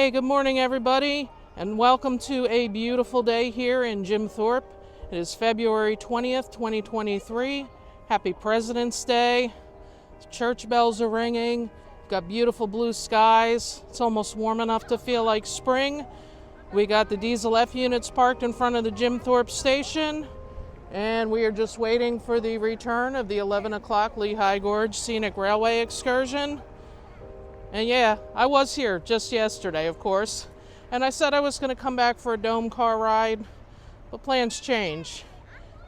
Hey, good morning everybody, and welcome to a beautiful day here in Jim Thorpe. It is February 20th, 2023. Happy President's Day. Church bells are ringing. We've got beautiful blue skies. It's almost warm enough to feel like spring. We got the diesel F units parked in front of the Jim Thorpe Station, and we are just waiting for the return of the 11 o'clock Lehigh Gorge Scenic Railway excursion. And yeah, I was here just yesterday, of course, and I said I was going to come back for a dome car ride, but plans change.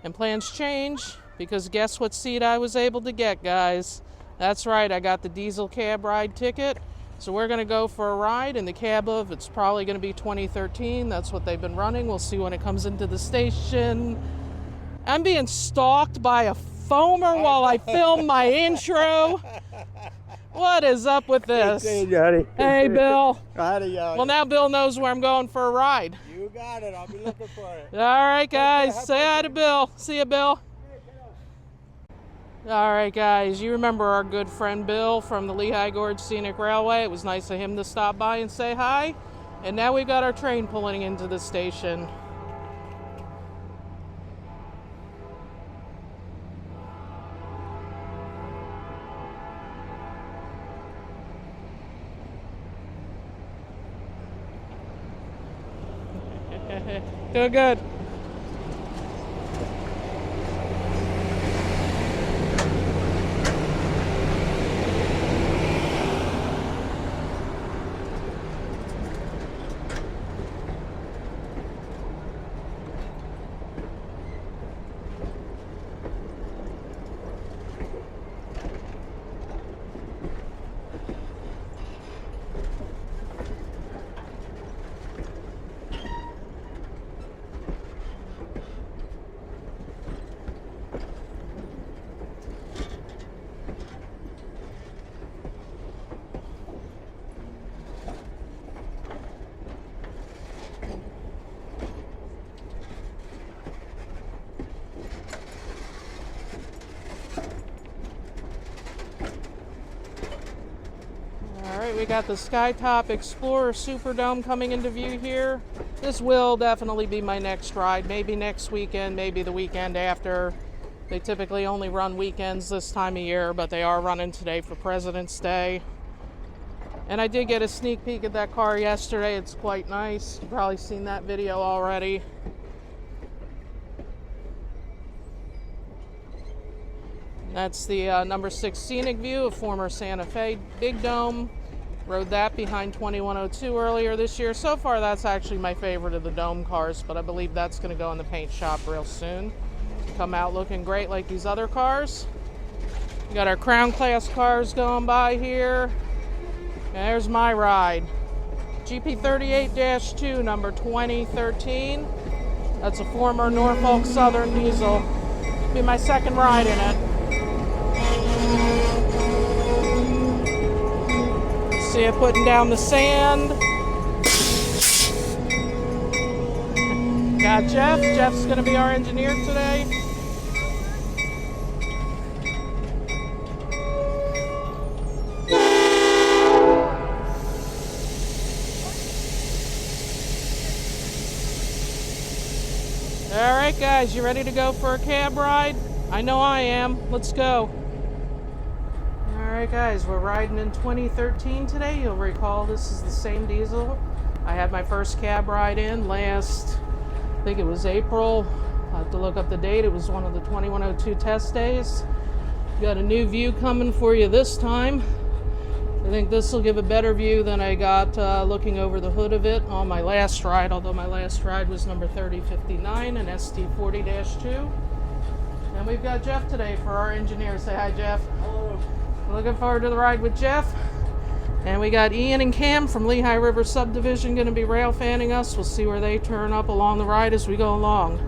And plans change because guess what seat I was able to get, guys? That's right, I got the diesel cab ride ticket. So we're going to go for a ride in the cab of, it's probably going to be 2013. That's what they've been running. We'll see when it comes into the station. I'm being stalked by a foamer while I film my intro. What is up with this? Hey, Johnny. Hey, Bill. Howdy, Johnny. Well, now Bill knows where I'm going for a ride. You got it. I'll be looking for it. All right, guys. Say hi to Bill. See you, Bill. All right, guys. You remember our good friend Bill from the Lehigh Gorge Scenic Railway. It was nice of him to stop by and say hi. And now we've got our train pulling into the station. Doing good. We got the Skytop Explorer Superdome coming into view here. This will definitely be my next ride, maybe next weekend, maybe the weekend after. They typically only run weekends this time of year, but they are running today for President's Day. And I did get a sneak peek at that car yesterday. It's quite nice. You've probably seen that video already. That's the number 6 scenic view of former Santa Fe Big Dome. Rode that behind 2102 earlier this year. So far, that's actually my favorite of the dome cars, but I believe that's going to go in the paint shop real soon. Come out looking great like these other cars. We got our Crown Class cars going by here. And there's my ride. GP38-2, number 2013. That's a former Norfolk Southern diesel. Be my second ride in it. See it putting down the sand. Got Jeff. Jeff's going to be our engineer today. All right, guys, you ready to go for a cab ride? I know I am. Let's go. Alright guys, we're riding in 2013 today. You'll recall this is the same diesel. I had my first cab ride in last, I think it was April. I'll have to look up the date. It was one of the 2102 test days. Got a new view coming for you this time. I think this will give a better view than I got looking over the hood of it on my last ride, although my last ride was number 3059, an ST40-2. And we've got Jeff today for our engineer. Say hi, Jeff. Hello. Looking forward to the ride with Jeff. And we got Ian and Cam from Lehigh River Subdivision going to be rail fanning us. We'll see where they turn up along the ride as we go along.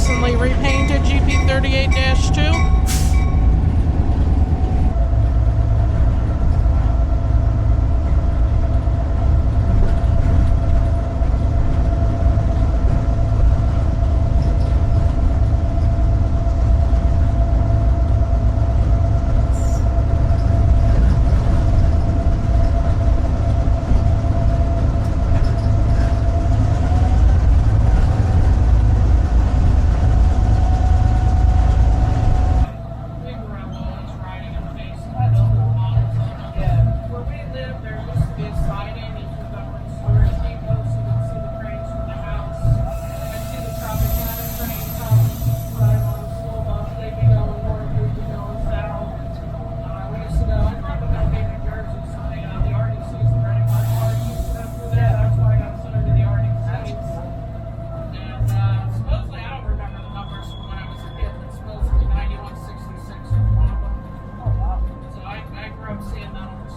recently repainted GP38-2.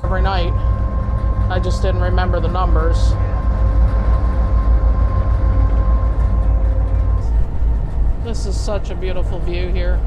Every night. I just didn't remember the numbers. This is such a beautiful view here.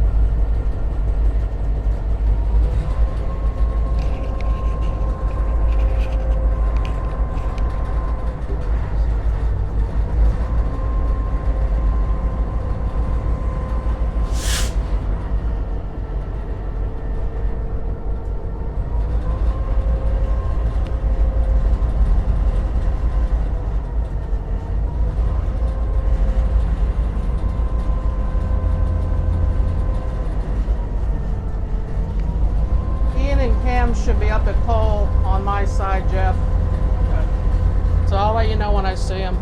Should be up at pole on my side, Jeff. Okay. So I'll let you know when I see him.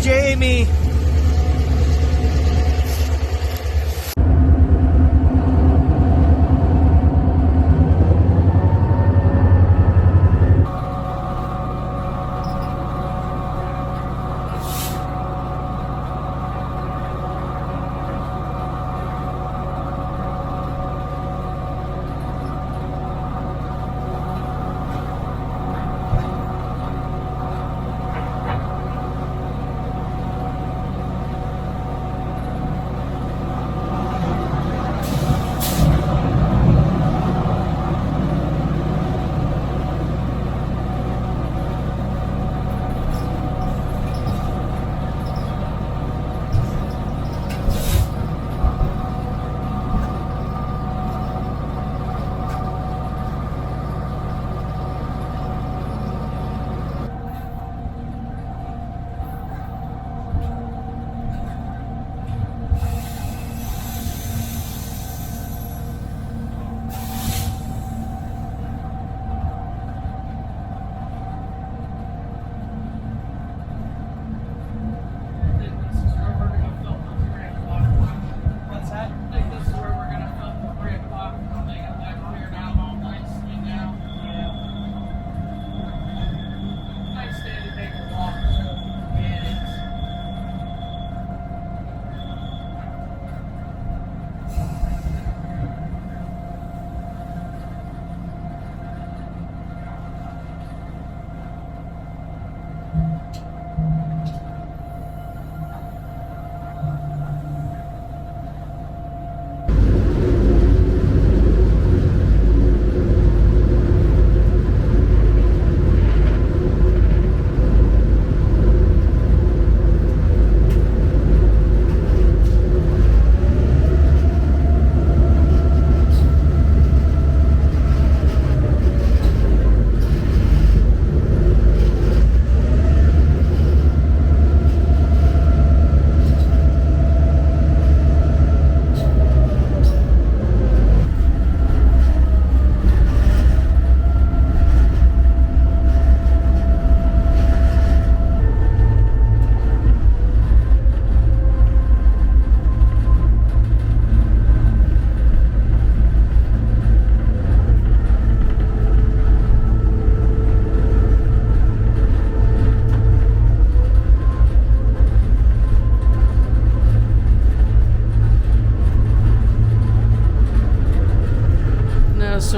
Jamie.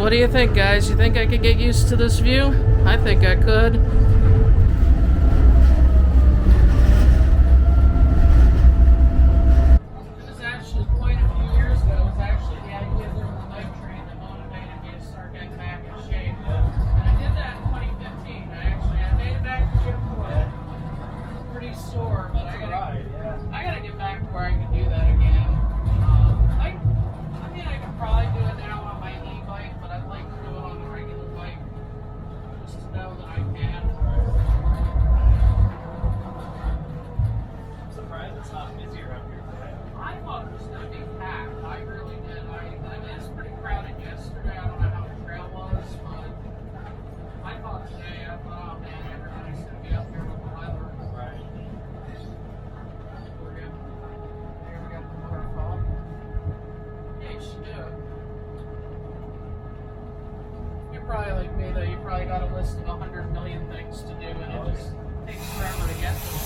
what do you think, guys? You think I could get used to this view? I think I could. It was actually quite a few years ago. It was actually the idea of the night train that motivated me to start getting back in shape. And I did that in 2015. I made it back to Jim Thorpe. Pretty sore, but I gotta get back to where I can do that again. I could probably do it now on my e-bike, but I'd like to do it on the regular bike, just to know that I can. I'm surprised it's not busier up here today. I thought it was going to be packed. I really did. I mean, it was pretty crowded yesterday. I don't know how the trail was, but I thought today, oh man, everybody's going to be up here with the weather. Right. Here we got the waterfall. Yeah, you should do it. You're probably like me, though. You probably got a list of 100 million things to do, and it just takes forever to get to them.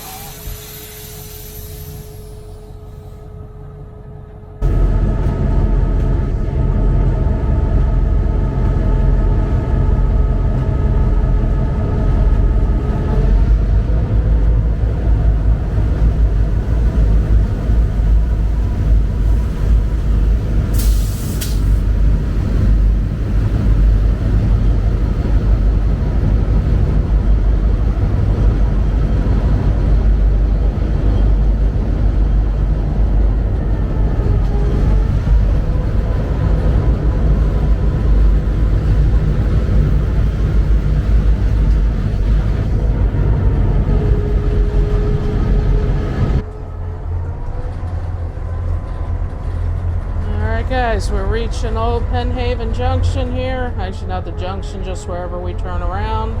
Guys, we're reaching Old Penn Haven Junction here. Actually, not the junction, just wherever we turn around.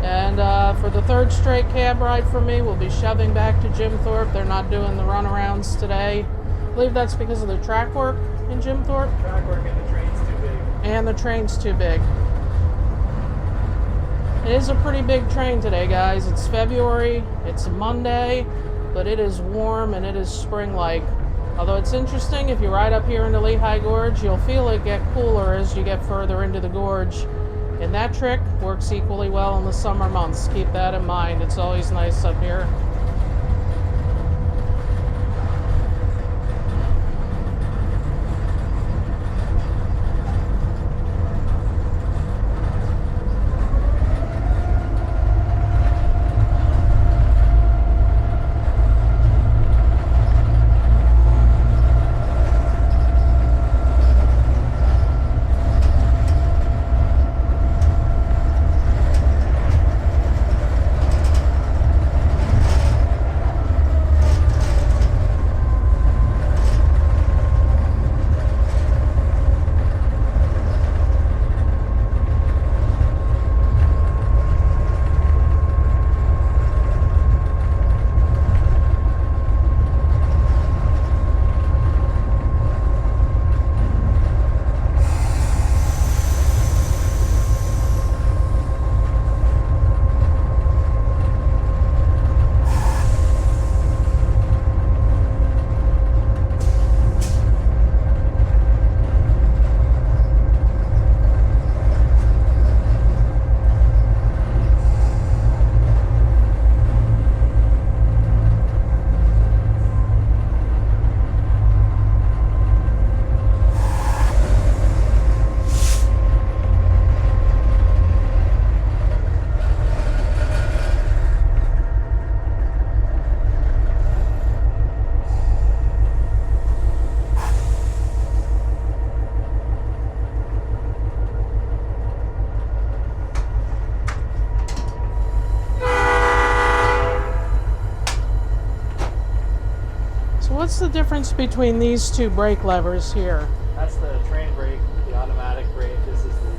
And for the third straight cab ride for me, we'll be shoving back to Jim Thorpe. They're not doing the runarounds today. I believe that's because of the track work in Jim Thorpe. Track work and the train's too big. And the train's too big. It is a pretty big train today, guys. It's February, it's a Monday, but it is warm and it is spring-like. Although it's interesting, if you ride up here into Lehigh Gorge, you'll feel it get cooler as you get further into the gorge. And that trick works equally well in the summer months. Keep that in mind. It's always nice up here. What's the difference between these two brake levers here? That's the train brake, the automatic brake. This is the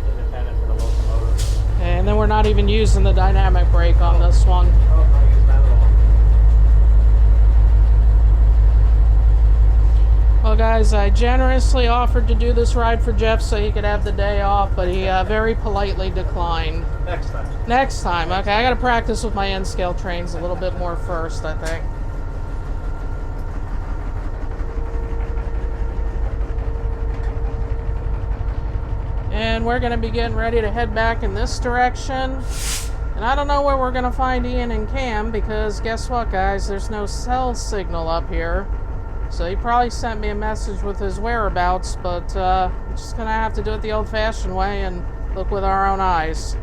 independent for the locomotive. And then we're not even using the dynamic brake on this one. Oh, not using that at all. Well, guys, I generously offered to do this ride for Jeff so he could have the day off, but he very politely declined. Next time. Next time. Okay, I got to practice with my N-scale trains a little bit more first, I think. And we're going to be getting ready to head back in this direction. And I don't know where we're going to find Ian and Cam, because guess what, guys? There's no cell signal up here. So he probably sent me a message with his whereabouts, but we're just going to have to do it the old-fashioned way and look with our own eyes.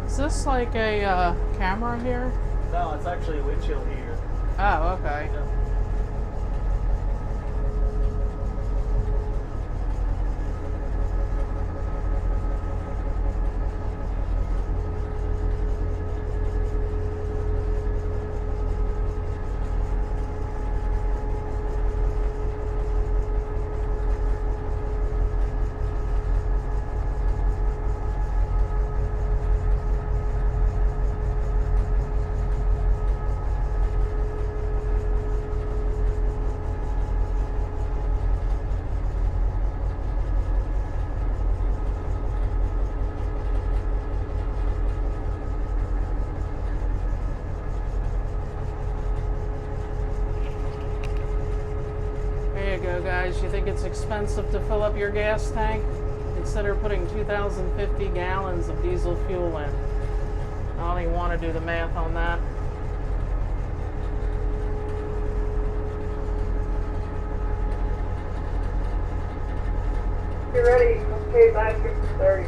Is this like a camera here? No, it's actually a windshield heater. Oh, okay. Yeah. There you go, guys. You think it's expensive to fill up your gas tank? Consider putting 2,050 gallons of diesel fuel in. I don't even want to do the math on that. You're ready. Okay, back here for 30.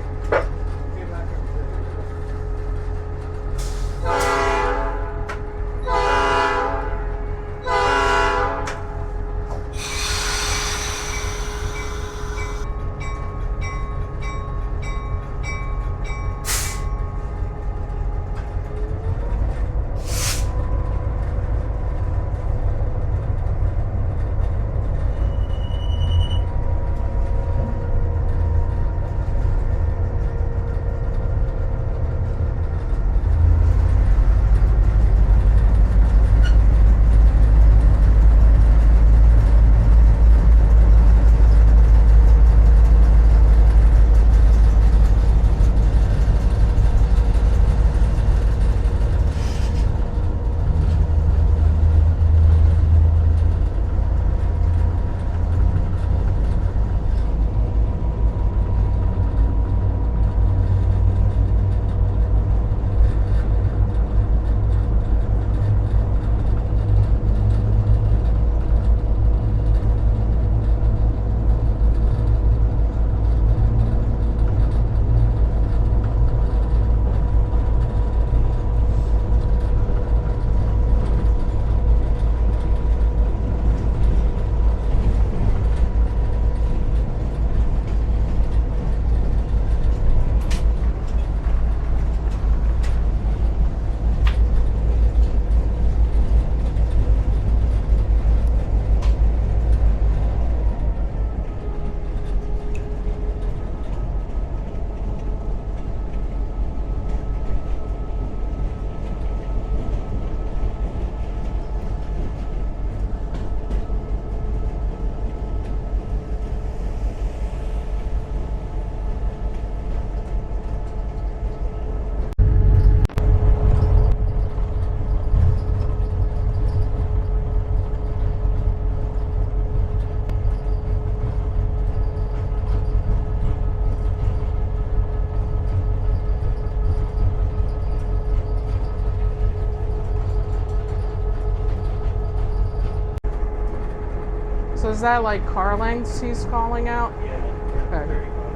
So is that like car lengths he's calling out? Yeah. Okay. Very close.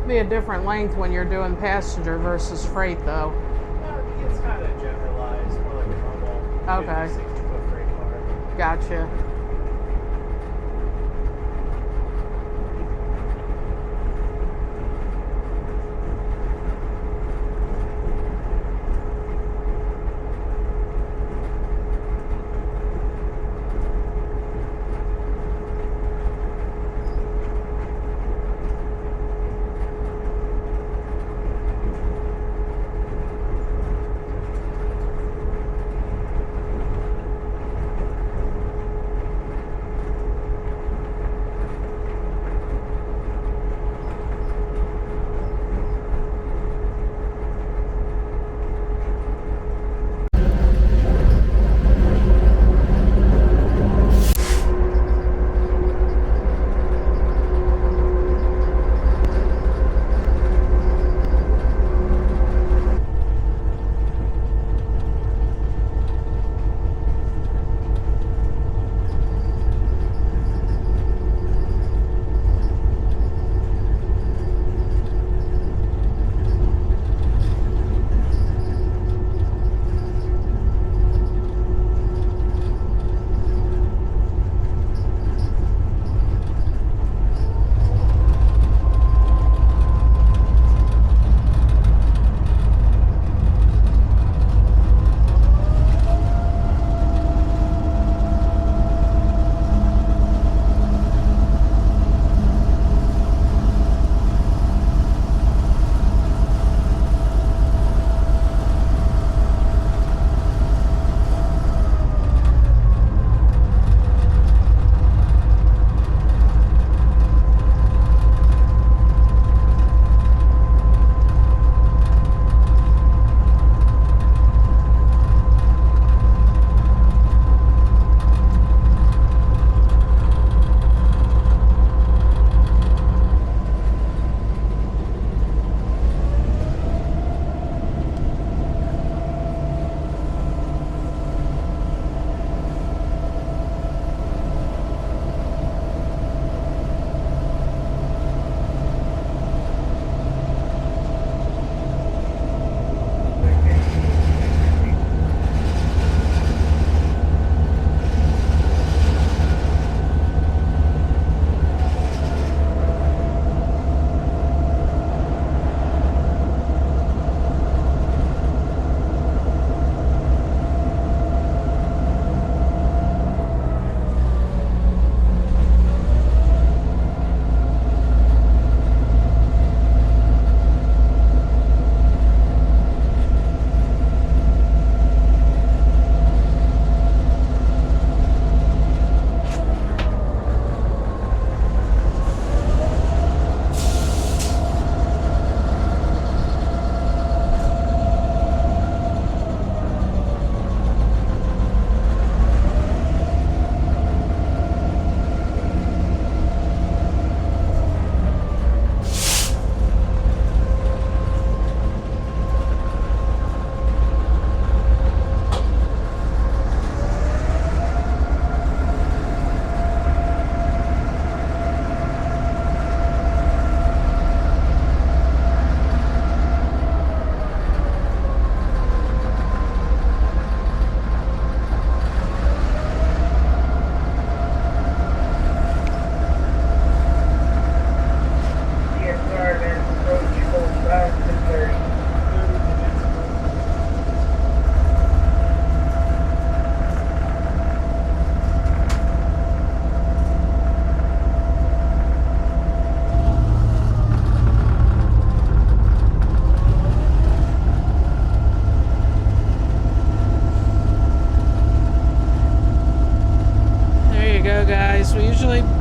Be a different length when you're doing passenger versus freight, though. It's kind of generalized, more like a normal Okay. 60-foot freight car. Gotcha.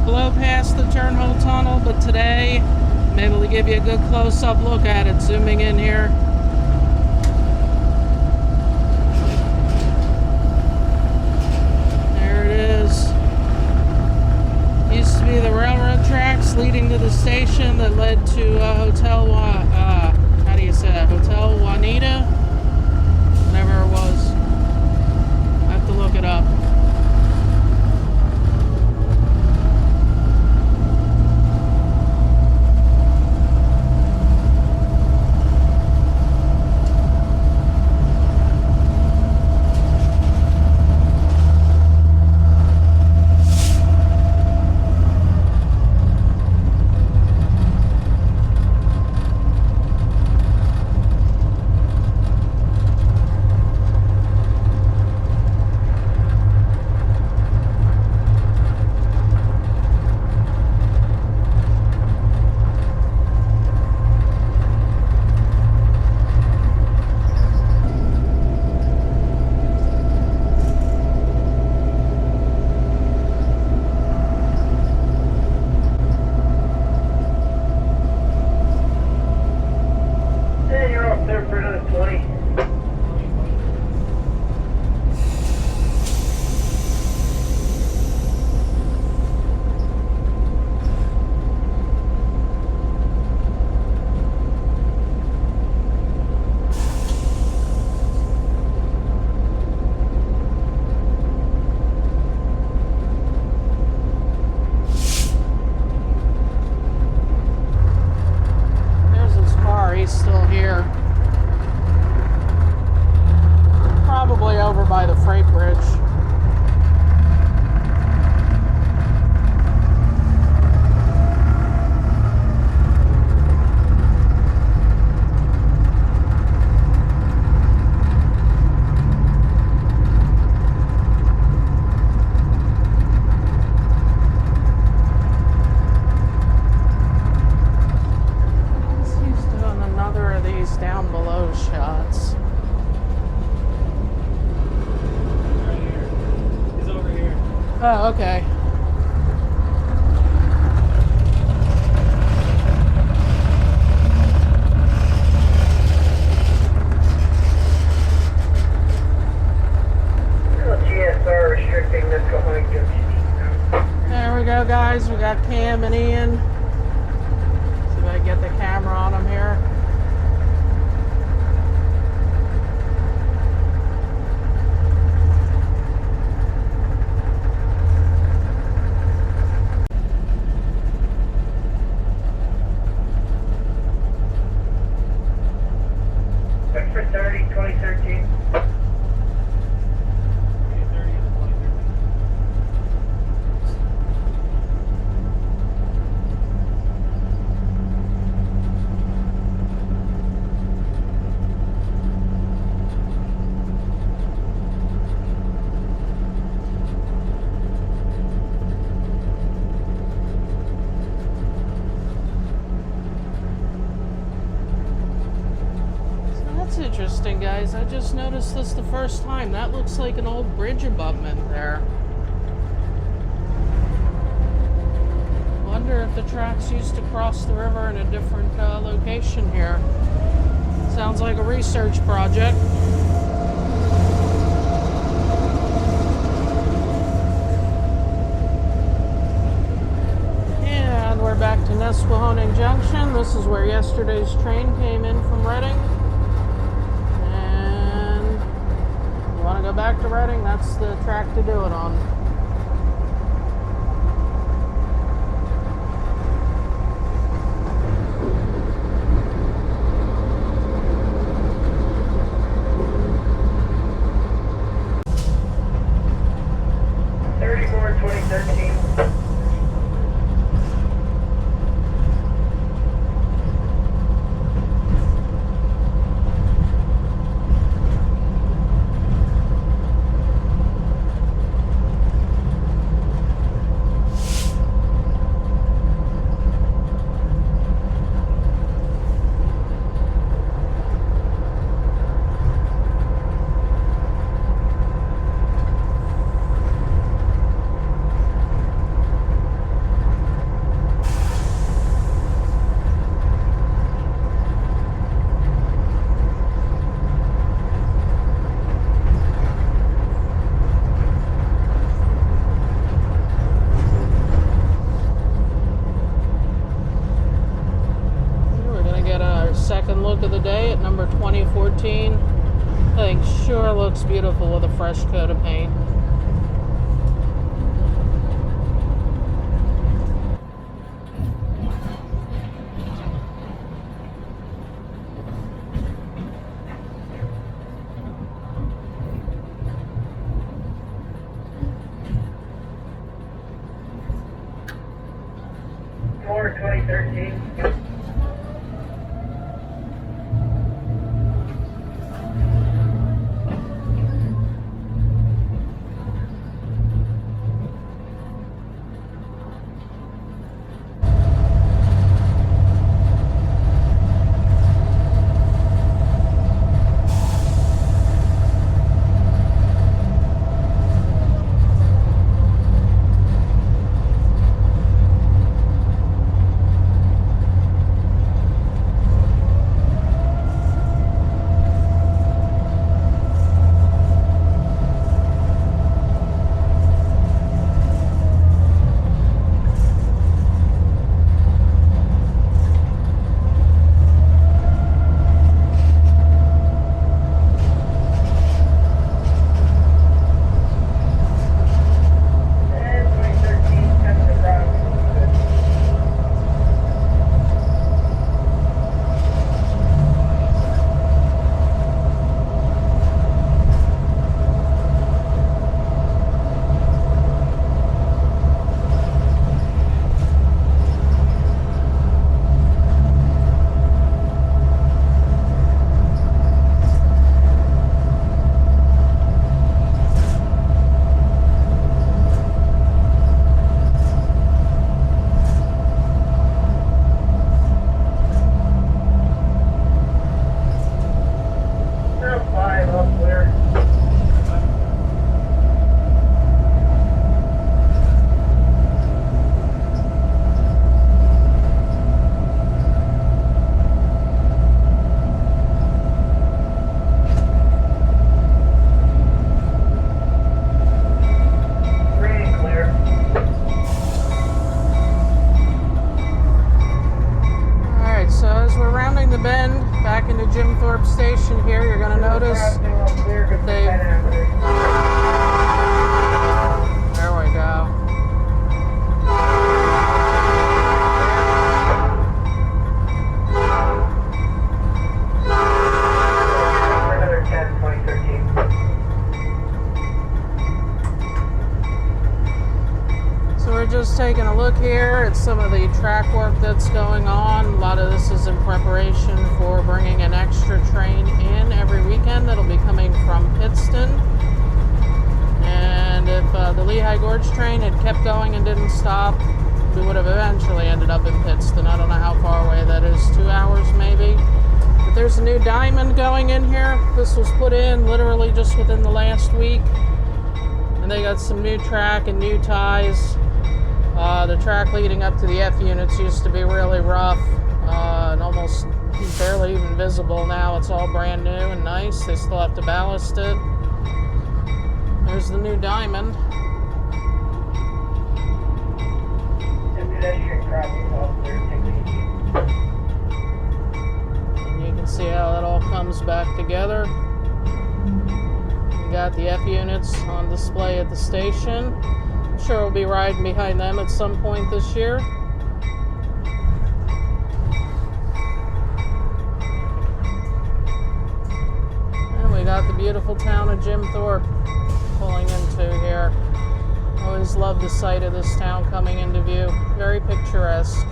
blow past the turnhole tunnel, but today I'm able to give you a good close-up look at it, zooming in here. There it is. Used to be the railroad tracks leading to the station that led to Hotel how do you say that? Hotel Juanita? Whatever it was. I have to look it up. Oh, okay. LGSR restricting this going to. There we go, guys. We got Cam and Ian. See if I can get the camera on them here. For 30, 2013. Interesting, guys. I just noticed this the first time. That looks like an old bridge abutment there. Wonder if the tracks used to cross the river in a different location here. Sounds like a research project. And we're back to Nesquehoning Junction. This is where yesterday's train came in from Reading. Want to go back to Reading? That's the track to do it on. 2013. I think sure looks beautiful with a fresh coat of paint. More 2013. Jim Thorpe Station here, you're going to notice they... There we go. Another 10, 2013. So we're just taking a look here at some of the track work that's going on. A lot of this is in preparation for bringing an extra train in every weekend that'll be coming from Pittston. And if the Lehigh Gorge train had kept going and didn't stop, we would have eventually ended up in Pittston. I don't know how far away that is, 2 hours maybe. But there's a new diamond going in here. This was put in literally just within the last week. And they got some new track and new ties. The track leading up to the F units used to be really rough and almost barely even visible. Now it's all brand new and nice. They still have to ballast it. There's the new diamond. Pedestrian crossing off there, take it easy. And you can see how it all comes back together. We got the F units on display at the station. I'm sure we'll be riding behind them at some point this year. And we got the beautiful town of Jim Thorpe pulling into here. Always love the sight of this town coming into view. Very picturesque.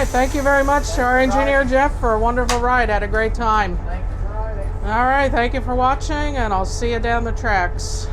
right, thank you very much to our engineer Jeff for a wonderful ride. Had a great time. Thanks for riding. All right, thank you for watching, and I'll see you down the tracks.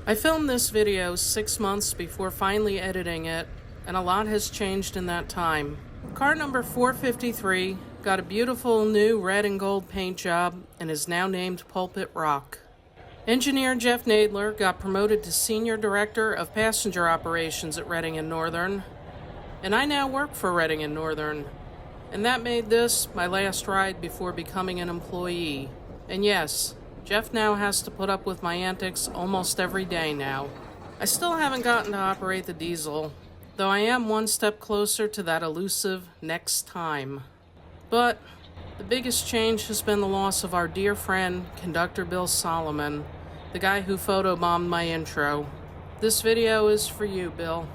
I filmed this video 6 months before finally editing it, and a lot has changed in that time. Car number 453 got a beautiful new red and gold paint job and is now named Pulpit Rock. Engineer Jeff Knadler got promoted to Senior Director of Passenger Operations at Reading Northern, and I now work for Reading Northern, and that made this my last ride before becoming an employee. And yes, Jeff now has to put up with my antics almost every day now. I still haven't gotten to operate the diesel, though I am one step closer to that elusive next time. But the biggest change has been the loss of our dear friend, Conductor Bill Solomon, the guy who photobombed my intro. This video is for you, Bill.